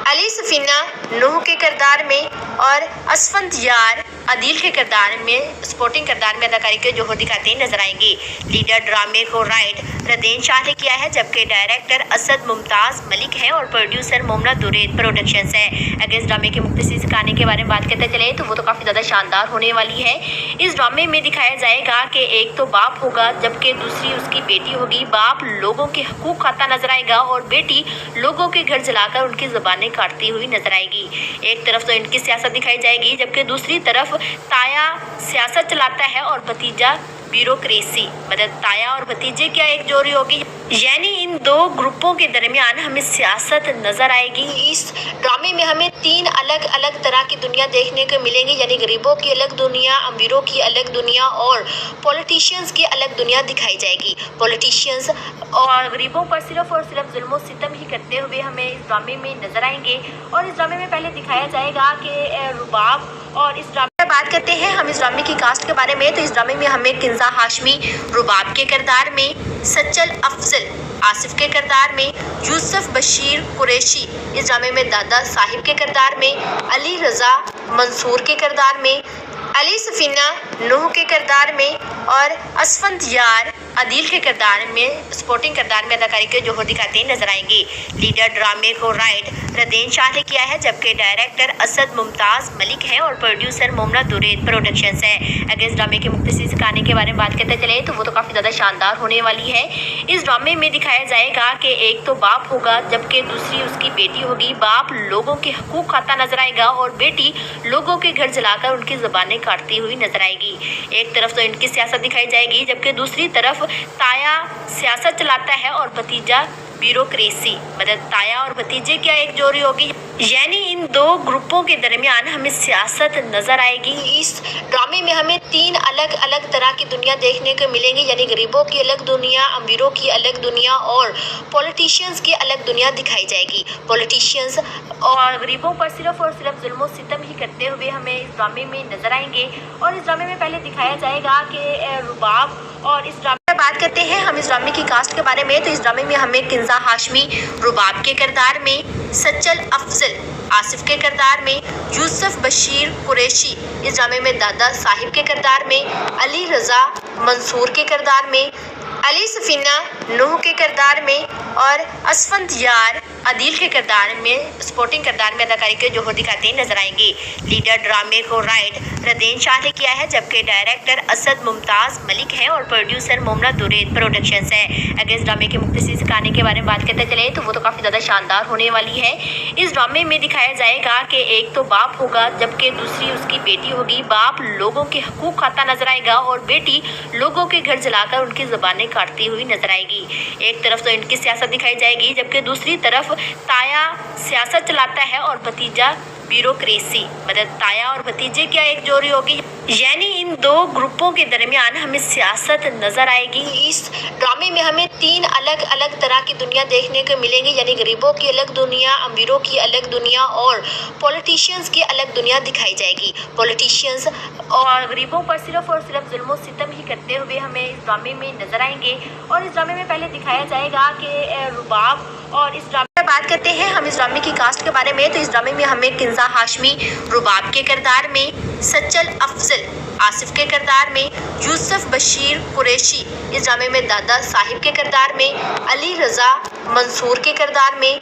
अली सफीना नूह के किरदार में और असफंत यार अदील के किरदार में सपोर्टिंग किरदार में अदाकारी के जोहर दिखाते नजर आएंगे। लीडर ड्रामे को राइट रदेन शाह ने किया है, जबकि डायरेक्टर असद मुमताज मलिक है और प्रोड्यूसर मोमना दुरेद प्रोडक्शंस है। अगर इस ड्रामे के मुख्तसर से कहानी के बारे में बात करते चले तो वो तो काफ़ी ज़्यादा शानदार होने वाली है। इस ड्रामे में दिखाया जाएगा कि एक तो बाप होगा जबकि दूसरी उसकी बेटी होगी। बाप लोगों के हकूक खाता नजर आएगा और बेटी लोगों के घर जलाकर उनकी ज़बानें काटती हुई नजर आएगी। एक तरफ तो इनकी सियासत दिखाई जाएगी जबकि दूसरी तरफ ताया सियासत चलाता है और भतीजा ब्यूरोक्रेसी। मतलब ताया और भतीजे क्या एक जोड़ी होगी, यानी इन दो ग्रुपों के दरमियान हमें सियासत नजर आएगी। इस ड्रामे में हमें 3 अलग अलग तरह की दुनिया देखने को मिलेंगी, यानी गरीबों की अलग दुनिया, अमीरों की अलग दुनिया और पॉलिटिशियंस की अलग दुनिया दिखाई जाएगी। पॉलिटिशियंस और गरीबों पर सिर्फ और सिर्फ जुल्म सितम ही करते हुए हमें इस ड्रामे में नजर आएंगे। और इस ड्रामे में पहले दिखाया जाएगा कि रुबाब और इस ड्रामे में बात करते हैं हम इस ड्रामे की कास्ट के बारे में, तो इस ड्रामे में हमें किंजा हाशमी रुबाब के किरदार में, सच्चल अफजल आसिफ के किरदार में, यूसुफ बशीर कुरैशी इस ड्रामे में दादा साहिब के किरदार में, अली रजा मंसूर के किरदार में, अली सफीना नूह के किरदार में और असफंत यार अदील के किरदार में सपोर्टिंग किरदार में अदाकारी के जोहर दिखाते नजर आएंगे। लीडर ड्रामे को राइट रदेन शाह ने किया है, जबकि डायरेक्टर असद मुमताज मलिक है और प्रोड्यूसर मोमना दुरेद प्रोडक्शंस है। अगर इस ड्रामे के मुख्तसर से कहानी के बारे में बात करते चले तो वो तो काफ़ी ज़्यादा शानदार होने वाली है। इस ड्रामे में दिखाया जाएगा कि एक तो बाप होगा जबकि दूसरी उसकी बेटी होगी। बाप लोगों के हकूक खाता नजर आएगा और बेटी लोगों के घर जलाकर उनकी ज़बानें काटती हुई नजर आएगी। एक तरफ तो इनकी सियासत दिखाई जाएगी जबकि दूसरी तरफ ताया सियासत चलाता है और भतीजा ब्यूरोक्रेसी। मतलब ताया और भतीजे क्या एक जोड़ी होगी, यानी इन दो ग्रुपों के दरमियान हमें सियासत नजर आएगी। इस ड्रामे में हमें 3 अलग अलग तरह की दुनिया देखने को मिलेंगी, यानी गरीबों की अलग दुनिया, अमीरों की अलग दुनिया और पॉलिटिशियंस की अलग दुनिया दिखाई जाएगी। पॉलिटिशियंस और गरीबों पर सिर्फ और सिर्फ जुल्म सितम ही करते हुए हमें इस ड्रामे में नजर आएंगे। और इस ड्रामे में पहले दिखाया जाएगा कि रुबाब और इस ड्रामे में बात करते हैं हम इस ड्रामे की कास्ट के बारे में, तो इस ड्रामे में हमें किंजा हाशमी रुबाब के किरदार में, सच्चल अफजल आसिफ के किरदार में, यूसुफ बशीर कुरैशी इस ड्रामे में दादा साहिब के किरदार में, अली रजा मंसूर के किरदार में, अली सफीना नूह के किरदार में और असफंत यार अदील के किरदार में सपोर्टिंग किरदार में अदाकारी के जोहर दिखाते नजर आएंगे। लीडर ड्रामे को राइट रदेन शाह ने किया है, जबकि डायरेक्टर असद मुमताज मलिक है और प्रोड्यूसर मोमना दुरेद प्रोडक्शंस है। अगर इस ड्रामे के मुख्तसर से कहानी के बारे में बात करते चले तो वो तो काफ़ी ज़्यादा शानदार होने वाली है। इस ड्रामे में दिखाया जाएगा कि एक तो बाप होगा जबकि दूसरी उसकी बेटी होगी। बाप लोगों के हकूक खाता नजर आएगा और बेटी लोगों के घर जलाकर उनकी ज़बानें काटती हुई नजर आएगी। एक तरफ तो इनकी सियासत दिखाई जाएगी जबकि दूसरी तरफ ताया सियासत चलाता है और भतीजा ब्यूरोक्रेसी। मतलब ताया और भतीजे क्या एक जोड़ी होगी, यानी इन दो ग्रुपों के दरमियान हमें सियासत नजर आएगी। इस ड्रामे में हमें 3 अलग अलग तरह की दुनिया देखने को मिलेंगी, यानी गरीबों की अलग दुनिया, अमीरों की अलग दुनिया और पॉलिटिशियंस की अलग दुनिया दिखाई जाएगी। पॉलिटिशियंस और गरीबों पर सिर्फ और सिर्फ जुल्म सितम ही करते हुए हमें इस ड्रामे में नजर आएंगे। और इस ड्रामे में पहले दिखाया जाएगा कि रुबाब और इस ड्रामे में बात करते हैं हम इस ड्रामे की कास्ट के बारे में, तो इस ड्रामे में हमें किंजा हाशमी रुबाब के किरदार में, सच्चल अफजल आसिफ के किरदार में, यूसुफ बशीर कुरैशी इस ड्रामे में दादा साहिब के किरदार में, अली रजा मंसूर के किरदार में,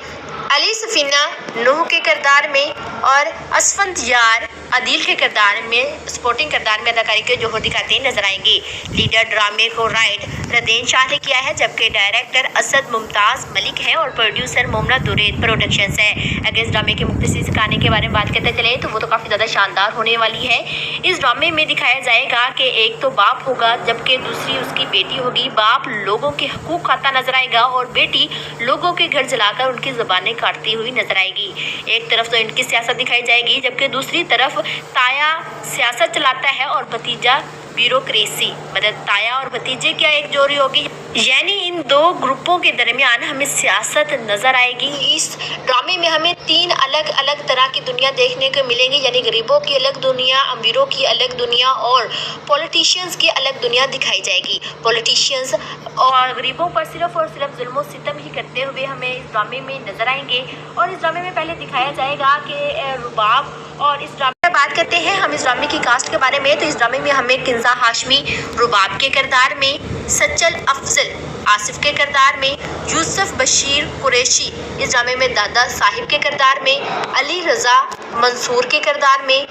अली सफीना नूह के किरदार में और असफंत यार अदील के किरदार में सपोर्टिंग किरदार में अदाकारी के जोहर दिखाते नजर आएंगे। लीडर ड्रामे को राइट रदेन शाह ने किया है, जबकि डायरेक्टर असद मुमताज़ मलिक है और प्रोड्यूसर मोमना दुरैद प्रोडक्शंस है। अगर इस ड्रामे के मुख्तसर कहानी के बारे में बात करते चले तो वो तो काफ़ी ज़्यादा शानदार होने वाली है। इस ड्रामे में दिखाया जाएगा कि एक तो बाप होगा जबकि दूसरी उसकी बेटी होगी। बाप लोगों के हकूक खाता नजर आएगा और बेटी लोगों के घर जलाकर उनकी ज़बानें काटती हुई नजर आएगी। एक तरफ तो इनकी सियासत दिखाई जाएगी जबकि दूसरी तरफ ताया सियासत चलाता है और भतीजा ब्यूरोक्रेसी, मतलब ताया और भतीजे क्या एक जोड़ी होगी, यानी इन दो ग्रुपों के दरमियान हमें सियासत नजर आएगी। इस ड्रामे में हमें तीन अलग अलग तरह की दुनिया देखने को मिलेंगी, यानी गरीबों की अलग दुनिया, अमीरों की अलग दुनिया और पॉलिटिशियंस की अलग दुनिया दिखाई जाएगी। पॉलिटिशियंस और गरीबों पर सिर्फ और सिर्फ जुल्म और सितम ही करते हुए हमें इस ड्रामे में नजर आएंगे। और इस ड्रामे में पहले दिखाया जाएगा कि रुबाब, और इस ड्रामे में बात करते हैं हम इस ड्रामे की कास्ट के बारे में, तो इस ड्रामे में हमें किंजा हाशमी रुबाब के किरदार में, सच्चल अफजल आसिफ के किरदार में, यूसुफ बशीर कुरैशी इस ड्रामे में दादा साहिब के किरदार में, अली रजा मंसूर के किरदार में,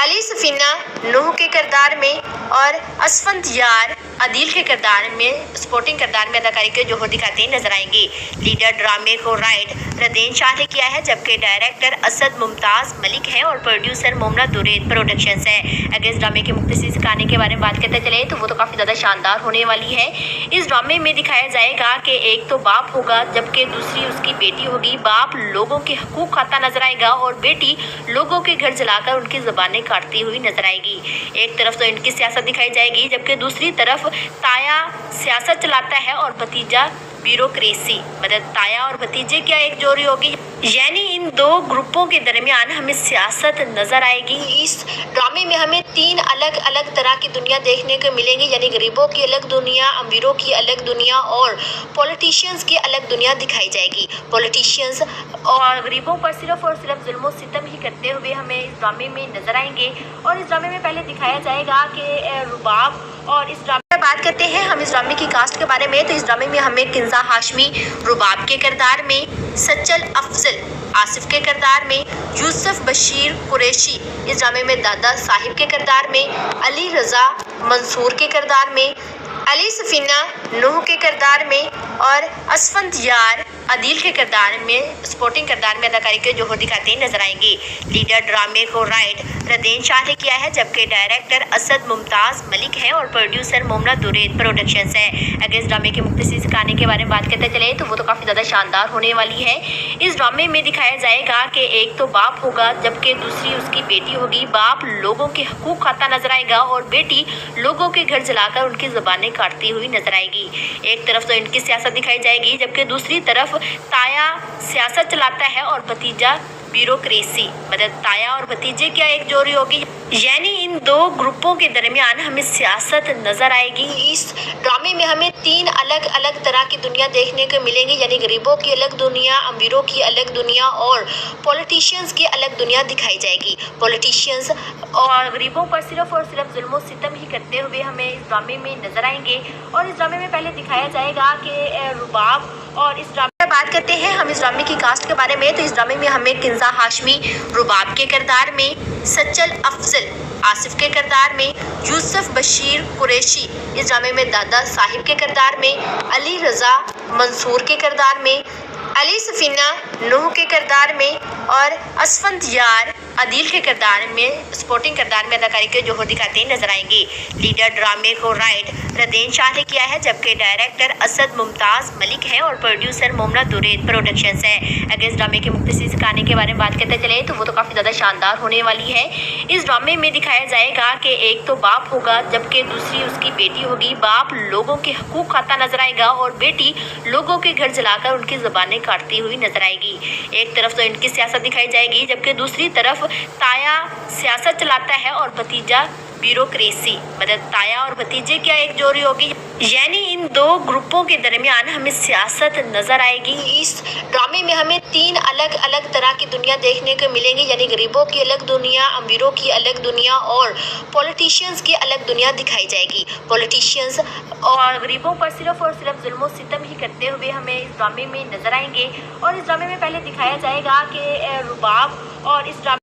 अली सफीना नूह के किरदार में और असफंत यार अदील के किरदार में सपोर्टिंग किरदार में अदाकारी के जोहर दिखाते नजर आएंगे। लीडर ड्रामे को राइट रदेन शाह ने किया है, जबकि डायरेक्टर असद मुमताज़ मलिक है और प्रोड्यूसर मोमना दुरैद प्रोडक्शंस है। अगर इस ड्रामे के मुख्तसर कहानी के बारे में बात करते चले तो वो तो काफ़ी ज़्यादा शानदार होने वाली है। इस ड्रामे में दिखाया जाएगा कि एक तो बाप होगा जबकि दूसरी उसकी बेटी होगी। बाप लोगों के हकूक खाता नजर आएगा और बेटी लोगों के घर जलाकर उनकी ज़बानें काटती हुई नजर आएगी। एक तरफ तो इनकी सियासत दिखाई जाएगी जबकि दूसरी तरफ ताया सियासत चलाता है और भतीजा ब्यूरोक्रेसी, मतलब ताया और भतीजे क्या एक जोड़ी होगी, यानी इन दो ग्रुपों के दरमियान हमें सियासत नजर आएगी। इस ड्रामे में हमें तीन अलग अलग तरह की दुनिया देखने को मिलेंगी, यानी गरीबों की अलग दुनिया, अमीरों की अलग दुनिया और पॉलिटिशियंस की अलग दुनिया दिखाई जाएगी। पॉलिटिशियंस और गरीबों पर सिर्फ और सिर्फ जुल्म और सितम ही करते हुए हमें इस ड्रामे में नजर आएंगे। और इस ड्रामे में पहले दिखाया जाएगा कि रुबाब, और इस ड्रामे में बात करते हैं हम इस ड्रामे की कास्ट के बारे में, तो इस ड्रामे में हमें किंजा हाशमी रुबाब के किरदार में, सच्चल अफजल आसिफ के किरदार में, यूसुफ बशीर कुरैशी इस ड्रामे में दादा साहिब के किरदार में, अली रजा मंसूर के किरदार में, अली सफीना नूह के किरदार में और असफंत यार अदील के किरदार में सपोर्टिंग किरदार में अदाकारी के जोहर दिखाते नजर आएंगे। लीडर ड्रामे को राइट रदेन शाह ने किया है, जबकि डायरेक्टर असद मुमताज़ मलिक है और प्रोड्यूसर मोमना दुरैद प्रोडक्शंस है। अगर इस ड्रामे के मुख्तसर कहानी के बारे में बात करते चले तो वो तो काफ़ी ज़्यादा शानदार होने वाली है। इस ड्रामे में दिखाया जाएगा कि एक तो बाप होगा जबकि दूसरी उसकी बेटी होगी। बाप लोगों के हकूक खाता नजर आएगा और बेटी लोगों के घर जलाकर उनकी ज़बानें काटती हुई नजर आएगी। एक तरफ तो इनकी सियासत दिखाई जाएगी जबकि दूसरी तरफ ताया सियासत चलाता है और भतीजा ब्यूरोक्रेसी, मतलब ताया और भतीजे क्या एक जोड़ी होगी, यानी इन दो ग्रुपों के दरमियान हमें सियासत नजर आएगी। इस ड्रामे में हमें तीन अलग अलग तरह की दुनिया देखने को मिलेंगी, यानी गरीबों की अलग दुनिया, अमीरों की अलग दुनिया और पॉलिटिशियंस की अलग दुनिया दिखाई जाएगी। पॉलिटिशियंस और गरीबों पर सिर्फ और सिर्फ जुल्म और सितम ही करते हुए हमें इस ड्रामे में नजर आएंगे। और इस ड्रामे में पहले दिखाया जाएगा कि रुबाब, और इस ड्रामे में बात करते हैं हम इस ड्रामे की कास्ट के बारे में, तो इस ड्रामे में हमें किंजा हाशमी रुबाब के किरदार में, सच्चल अफजल आसिफ के किरदार में, यूसुफ बशीर कुरैशी इस ड्रामे में दादा साहिब के किरदार में, अली रजा मंसूर के किरदार में, अली सफीना नूह के किरदार में और असफंत यार अदील के किरदार में सपोर्टिंग किरदार में अदाकारी के जोहर दिखाते नजर आएंगे। लीडर ड्रामे को राइट रदेन शाह ने किया है, जबकि डायरेक्टर असद मुमताज़ मलिक है और प्रोड्यूसर मोमना दुरैद प्रोडक्शंस है। अगर इस ड्रामे के मुख्तसर कहानी के बारे में बात करते चले तो वो तो काफ़ी ज़्यादा शानदार होने वाली है। इस ड्रामे में दिखाया जाएगा कि एक तो बाप होगा जबकि दूसरी उसकी बेटी होगी। बाप लोगों के हकूक खाता नजर आएगा और बेटी लोगों के घर जलाकर उनकी ज़बानें काटती हुई नजर आएगी। एक तरफ तो इनकी सियासत दिखाई जाएगी जबकि दूसरी तरफ ताया सियासत चलाता है और भतीजा ब्यूरोक्रेसी, मतलब ताया और भतीजे क्या एक जोड़ी होगी, यानी इन दो ग्रुपों के दरमियान हमें सियासत नजर आएगी। इस ड्रामे में हमें 3 अलग अलग तरह की दुनिया देखने को मिलेंगी, यानी गरीबों की अलग दुनिया, अमीरों की अलग दुनिया और पॉलिटिशियंस की अलग दुनिया दिखाई जाएगी। पॉलिटिशियंस और गरीबों पर सिर्फ और सिर्फ जुल्म सितम ही करते हुए हमें इस ड्रामे में नजर आएंगे। और इस ड्रामे में पहले दिखाया जाएगा कि रुबाब और इस ड्रामे